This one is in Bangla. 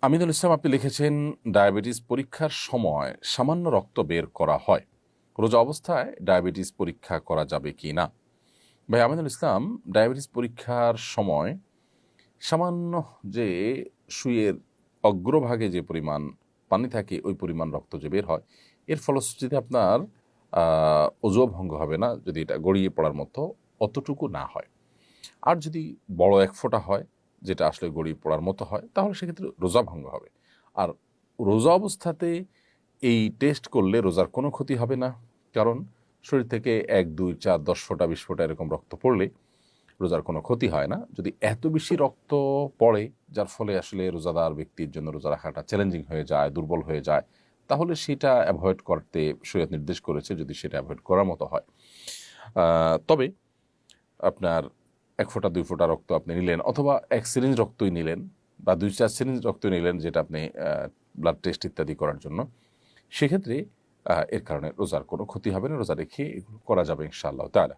আমিনুল ইসলাম, আপনি লিখেছেন ডায়াবেটিস পরীক্ষার সময় সামান্য রক্ত বের করা হয়, রোজা অবস্থায় ডায়াবেটিস পরীক্ষা করা যাবে কি না? ভাই আমিনুল ইসলাম, ডায়াবেটিস পরীক্ষার সময় সামান্য যে সুইয়ের অগ্রভাগে যে পরিমাণ পানি থাকে ওই পরিমাণ রক্ত যে বের হয়, এর ফলশ্রুতিতে আপনার অজুও ভঙ্গ হবে না যদি এটা গড়িয়ে পড়ার মতো অতটুকু না হয়। আর যদি বড় এক ফোঁটা হয়, যেটা আসলে গড়িয়ে পড়ার মতো হয়, তাহলে সেক্ষেত্রে রোজা ভঙ্গ হবে। আর রোজা অবস্থাতে এই টেস্ট করলে রোজার কোনো ক্ষতি হবে না, কারণ শরীর থেকে 1, 2, 4, 10 ফোঁটা 20 ফোঁটা এরকম রক্ত পড়লে রোজার কোনো ক্ষতি হয় না। যদি এত বেশি রক্ত পড়ে যার ফলে আসলে রোজাদার ব্যক্তির জন্য রোজা রাখাটা চ্যালেঞ্জিং হয়ে যায়, দুর্বল হয়ে যায়, তাহলে সেটা অ্যাভয়েড করতে শরীয়ত নির্দেশ করেছে, যদি সেটা অ্যাভয়েড করার মতো হয়। তবে আপনার 1 ফোঁটা 2 ফোঁটা রক্ত আপনি নিলেন, অথবা 1 সিরিঞ্জ রক্তই নিলেন, বা 2-4 সিরিঞ্জ রক্ত নিলেন, যেটা আপনি ব্লাড টেস্ট ইত্যাদি করার জন্য, সেক্ষেত্রে এর কারণে রোজার কোনো ক্ষতি হবে না। রোজা রেখে এগুলো করা যাবে ইনশাআল্লাহ তাআলা।